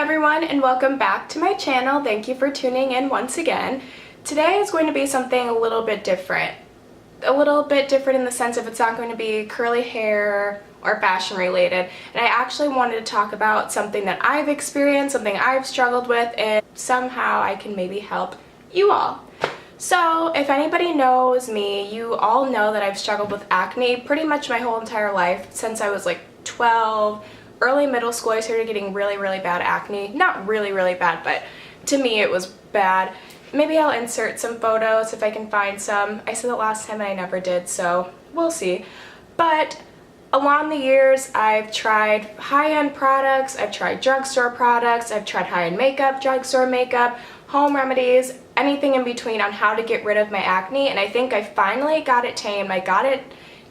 everyone, and welcome back to my channel. Thank you for tuning in once again. Today is going to be something a little bit different. A little bit different in the sense of it's not going to be curly hair or fashion related. And I actually wanted to talk about something that I've experienced, something I've struggled with, and somehow I can maybe help you all. So if anybody knows me, you all know that I've struggled with acne pretty much my whole entire life since I was like 12. Early middle school, I started getting really bad acne. Not really bad, but to me it was bad. Maybe I'll insert some photos if I can find some. I said that last time and I never did, so we'll see. But along the years, I've tried high-end products, I've tried drugstore products, I've tried high-end makeup, drugstore makeup, home remedies, anything in between on how to get rid of my acne, and I think I finally got it tamed.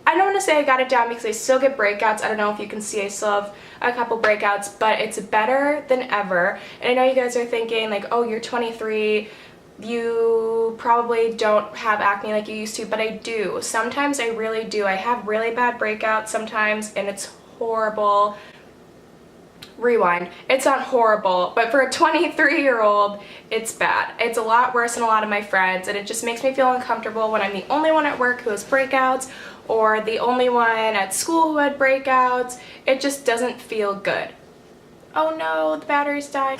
I don't want to say I got it down because I still get breakouts. I don't know if you can see, I still have a couple breakouts, but it's better than ever. And I know you guys are thinking like, oh, you're 23, you probably don't have acne like you used to, but I do. Sometimes I really do. I have really bad breakouts sometimes, and it's horrible. Rewind. It's not horrible, but for a 23-year-old, it's bad. It's a lot worse than a lot of my friends, and it just makes me feel uncomfortable when I'm the only one at work who has breakouts, or the only one at school who had breakouts. It just doesn't feel good. Oh no, the battery's died.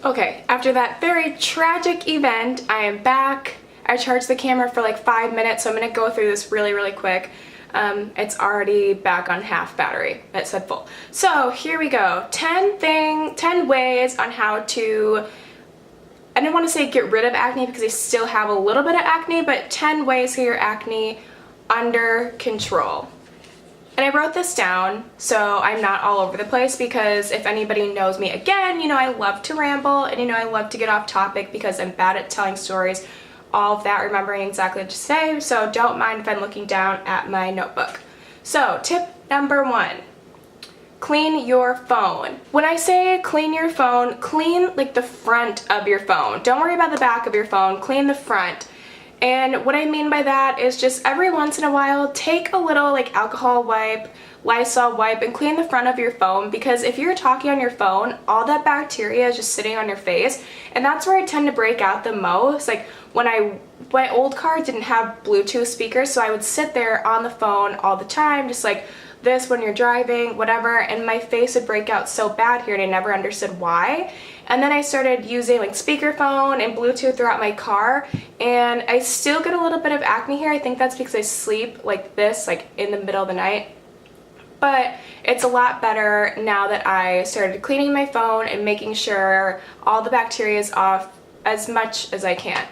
Okay, after that very tragic event, I am back. I charged the camera for like 5 minutes, so I'm gonna go through this really quick. It's already back on half battery. It said full. So here we go. 10 ways on how to, I don't want to say get rid of acne because I still have a little bit of acne, but 10 ways to get your acne under control. And I wrote this down so I'm not all over the place, because if anybody knows me again, you know I love to ramble, and you know I love to get off topic because I'm bad at telling stories, all of that, remembering exactly what to say, so don't mind if I'm looking down at my notebook. So tip number 1, clean your phone. When I say clean your phone, clean like the front of your phone. Don't worry about the back of your phone, clean the front. And what I mean by that is just every once in a while, take a little like alcohol wipe, Lysol wipe, and clean the front of your phone, because if you're talking on your phone, all that bacteria is just sitting on your face, and that's where I tend to break out the most. Like my old car didn't have Bluetooth speakers, so I would sit there on the phone all the time, just like this when you're driving, whatever, and my face would break out so bad here, and I never understood why. And then I started using like speakerphone and Bluetooth throughout my car, and I still get a little bit of acne here. I think that's because I sleep like this, like in the middle of the night. But it's a lot better now that I started cleaning my phone and making sure all the bacteria is off as much as I can.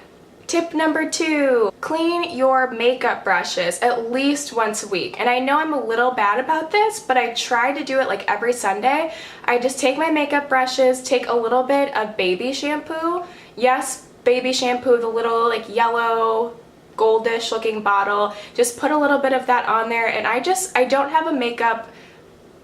Tip number 2, clean your makeup brushes at least once a week. And I know I'm a little bad about this, but I try to do it like every Sunday. I just take my makeup brushes, take a little bit of baby shampoo. Yes, baby shampoo, the little like yellow goldish looking bottle. Just put a little bit of that on there, and I don't have a makeup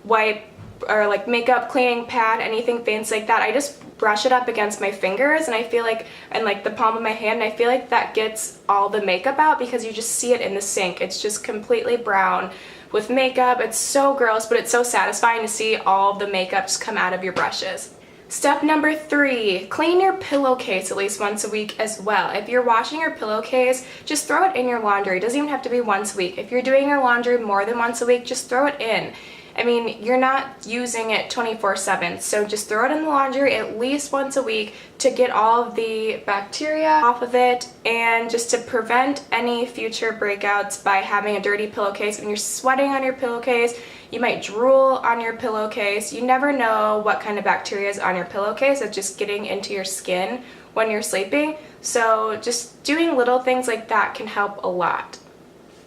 wipe or like makeup cleaning pad, anything fancy like that. I just brush it up against my fingers, and I feel like, and like the palm of my hand, and I feel like that gets all the makeup out, because you just see it in the sink. It's just completely brown with makeup. It's so gross, but it's so satisfying to see all the makeup just come out of your brushes. Step number 3, clean your pillowcase at least once a week as well. If you're washing your pillowcase, just throw it in your laundry. It doesn't even have to be once a week. If you're doing your laundry more than once a week, just throw it in. I mean, you're not using it 24/7, so just throw it in the laundry at least once a week to get all of the bacteria off of it, and just to prevent any future breakouts by having a dirty pillowcase. When you're sweating on your pillowcase, you might drool on your pillowcase. You never know what kind of bacteria is on your pillowcase. It's just getting into your skin when you're sleeping. So just doing little things like that can help a lot.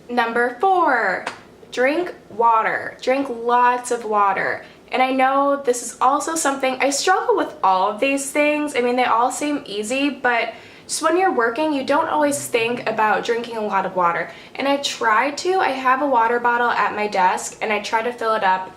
Number 4, drink water. Drink lots of water. And I know this is also something, I struggle with all of these things. I mean, they all seem easy, but just when you're working, you don't always think about drinking a lot of water. And I try to. I have a water bottle at my desk, and I try to fill it up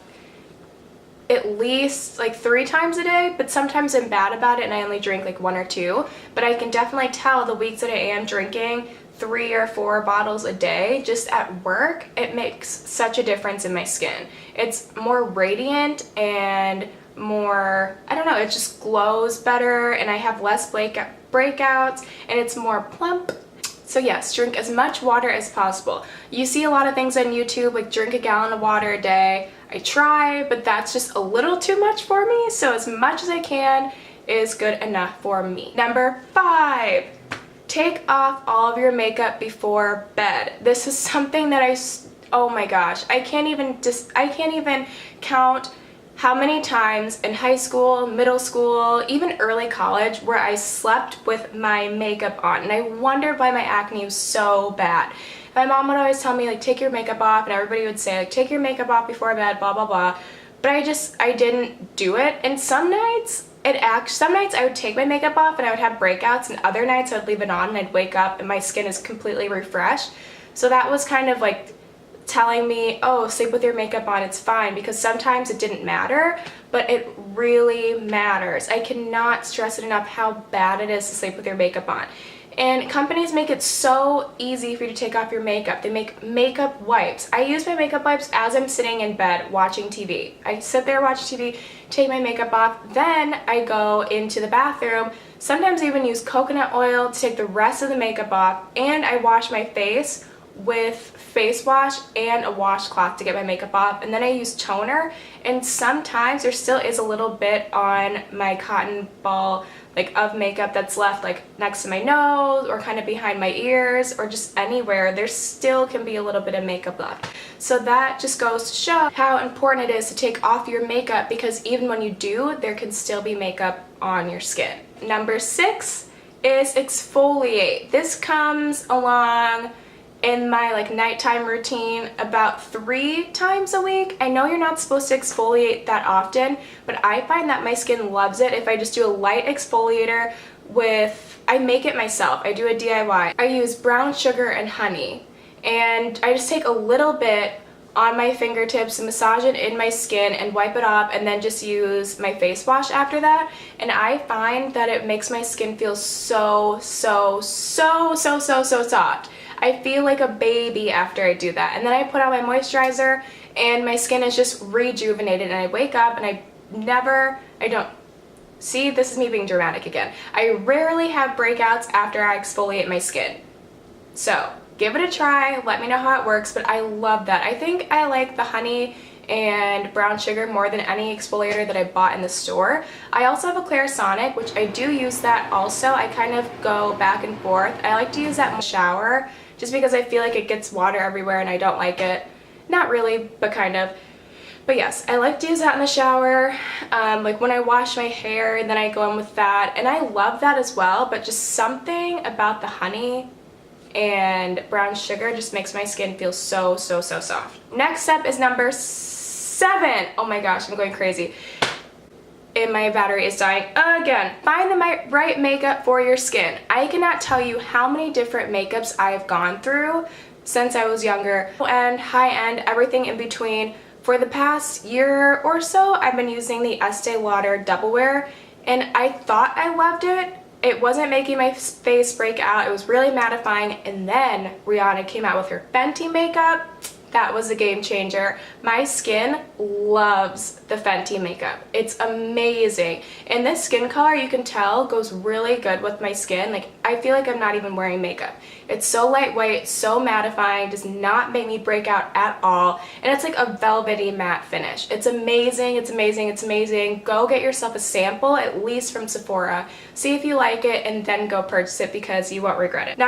at least like 3 times a day, but sometimes I'm bad about it and I only drink like 1 or 2. But I can definitely tell the weeks that I am drinking 3 or 4 bottles a day just at work, it makes such a difference in my skin. It's more radiant and more, I don't know, it just glows better, and I have less breakouts, and it's more plump. So yes, drink as much water as possible. You see a lot of things on YouTube, like drink a gallon of water a day. I try, but that's just a little too much for me, so as much as I can is good enough for me. Number 5, take off all of your makeup before bed. This is something that oh my gosh, I can't even count how many times in high school, middle school, even early college where I slept with my makeup on, and I wondered why my acne was so bad. My mom would always tell me, like, take your makeup off, and everybody would say, like, take your makeup off before bed, blah blah blah, but I didn't do it. And some nights I would take my makeup off and I would have breakouts, and other nights I would leave it on and I'd wake up and my skin is completely refreshed. So that was kind of like telling me, oh, sleep with your makeup on, it's fine, because sometimes it didn't matter, but it really matters. I cannot stress it enough how bad it is to sleep with your makeup on. And companies make it so easy for you to take off your makeup. They make makeup wipes. I use my makeup wipes as I'm sitting in bed watching TV. I sit there, watch TV, take my makeup off, then I go into the bathroom. Sometimes I even use coconut oil to take the rest of the makeup off, and I wash my face with face wash and a washcloth to get my makeup off, and then I use toner. And sometimes there still is a little bit on my cotton ball of makeup that's left next to my nose or kind of behind my ears or just anywhere. There still can be a little bit of makeup left. So that just goes to show how important it is to take off your makeup, because even when you do, there can still be makeup on your skin. Number 6 is exfoliate. This comes along in my nighttime routine about 3 times a week. I know you're not supposed to exfoliate that often, but I find that my skin loves it if I just do a light exfoliator I make it myself. I do a DIY. I use brown sugar and honey, and I just take a little bit on my fingertips and massage it in my skin and wipe it off, and then just use my face wash after that. And I find that it makes my skin feel so soft. I feel like a baby after I do that. And then I put on my moisturizer and my skin is just rejuvenated, and I wake up and see, this is me being dramatic again. I rarely have breakouts after I exfoliate my skin. So give it a try, let me know how it works, but I love that. I think I like the honey and brown sugar more than any exfoliator that I bought in the store. I also have a Clarisonic, which I do use that also. I kind of go back and forth. I like to use that in the shower just because I feel like it gets water everywhere and I don't like it. Not really, but kind of. But yes, I like to use that in the shower, when I wash my hair, and then I go in with that, and I love that as well, but just something about the honey and brown sugar just makes my skin feel so soft. Next up is number 7. Oh my gosh, I'm going crazy. And my battery is dying again. Find the right makeup for your skin. I cannot tell you how many different makeups I've gone through since I was younger, and high-end, everything in between. For the past year or so, I've been using the Estee Lauder Double Wear, and I thought I loved it. It wasn't making my face break out. It was really mattifying. And then Rihanna came out with her Fenty makeup. That was a game changer. My skin loves the Fenty makeup. It's amazing. And this skin color, you can tell, goes really good with my skin. I feel like I'm not even wearing makeup. It's so lightweight, so mattifying, does not make me break out at all. And it's like a velvety matte finish. It's amazing, it's amazing, it's amazing. Go get yourself a sample, at least from Sephora. See if you like it, and then go purchase it, because you won't regret it.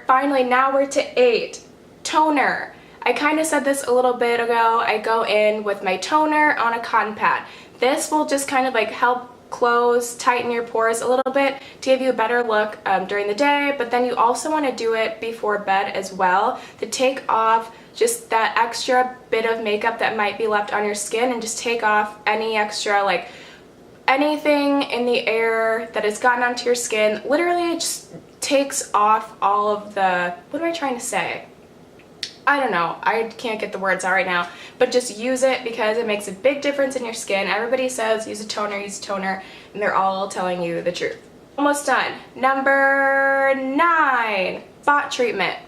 Finally, now we're to 8. Toner. I kind of said this a little bit ago. I go in with my toner on a cotton pad. This will just kind of help tighten your pores a little bit to give you a better look during the day, but then you also want to do it before bed as well to take off just that extra bit of makeup that might be left on your skin, and just take off any extra anything in the air that has gotten onto your skin. Literally, it just takes off all of the, what am I trying to say? I don't know, I can't get the words out right now, but just use it because it makes a big difference in your skin. Everybody says use a toner, and they're all telling you the truth. Almost done. Number 9, spot treatment.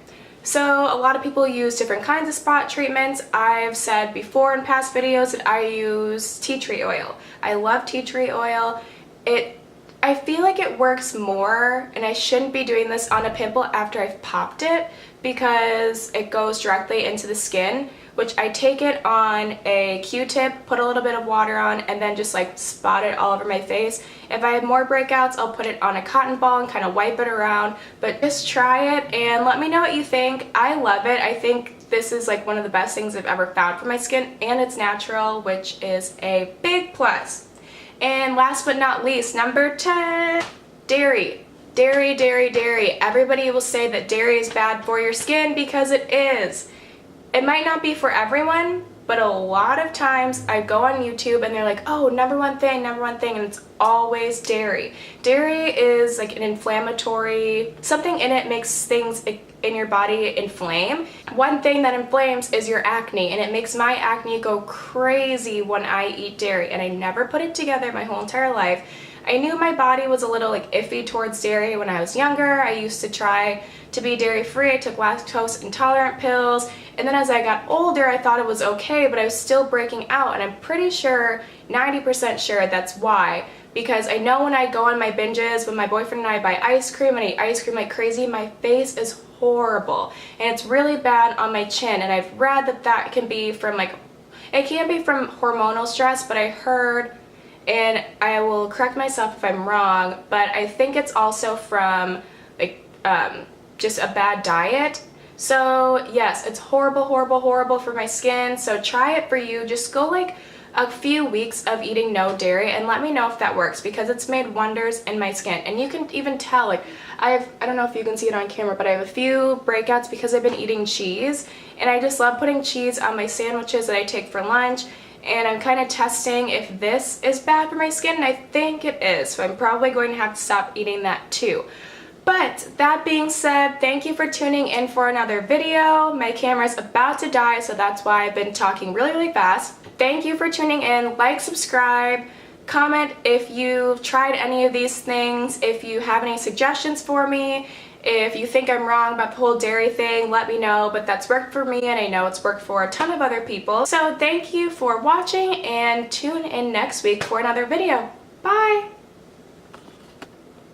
So a lot of people use different kinds of spot treatments. I've said before in past videos that I use tea tree oil. I love tea tree oil. I feel like it works more, and I shouldn't be doing this on a pimple after I've popped it because it goes directly into the skin, which I take it on a Q-tip, put a little bit of water on, and then just like spot it all over my face. If I have more breakouts, I'll put it on a cotton ball and kind of wipe it around, but just try it and let me know what you think. I love it. I think this is like one of the best things I've ever found for my skin, and it's natural, which is a big plus. And last but not least, number 10, dairy. Dairy, dairy, dairy. Everybody will say that dairy is bad for your skin because it is. It might not be for everyone, but a lot of times I go on YouTube and they're like, oh, number one thing, and it's always dairy. Dairy is like an inflammatory, something in it makes things in your body inflame. One thing that inflames is your acne, and it makes my acne go crazy when I eat dairy, and I never put it together my whole entire life. I knew my body was a little like iffy towards dairy when I was younger. I used to try to be dairy free. I took lactose intolerant pills, and then as I got older I thought it was okay, but I was still breaking out, and I'm pretty sure, 90% sure that's why. Because I know when I go on my binges, when my boyfriend and I buy ice cream and eat ice cream like crazy, my face is horrible, and it's really bad on my chin, and I've read that that can be from like, it can be from hormonal stress, but I heard, and I will correct myself if I'm wrong, but I think it's also from like just a bad diet. So yes, it's horrible, horrible, horrible for my skin. So try it for you. Just go like a few weeks of eating no dairy and let me know if that works, because it's made wonders in my skin. And you can even tell, like I don't know if you can see it on camera, but I have a few breakouts because I've been eating cheese, and I just love putting cheese on my sandwiches that I take for lunch. And I'm kind of testing if this is bad for my skin, and I think it is, so I'm probably going to have to stop eating that too. But that being said, thank you for tuning in for another video. My camera's about to die, so that's why I've been talking really, really fast. Thank you for tuning in. Like, subscribe, comment if you've tried any of these things, if you have any suggestions for me. If you think I'm wrong about the whole dairy thing, let me know, but that's worked for me, and I know it's worked for a ton of other people. So thank you for watching, and tune in next week for another video. Bye!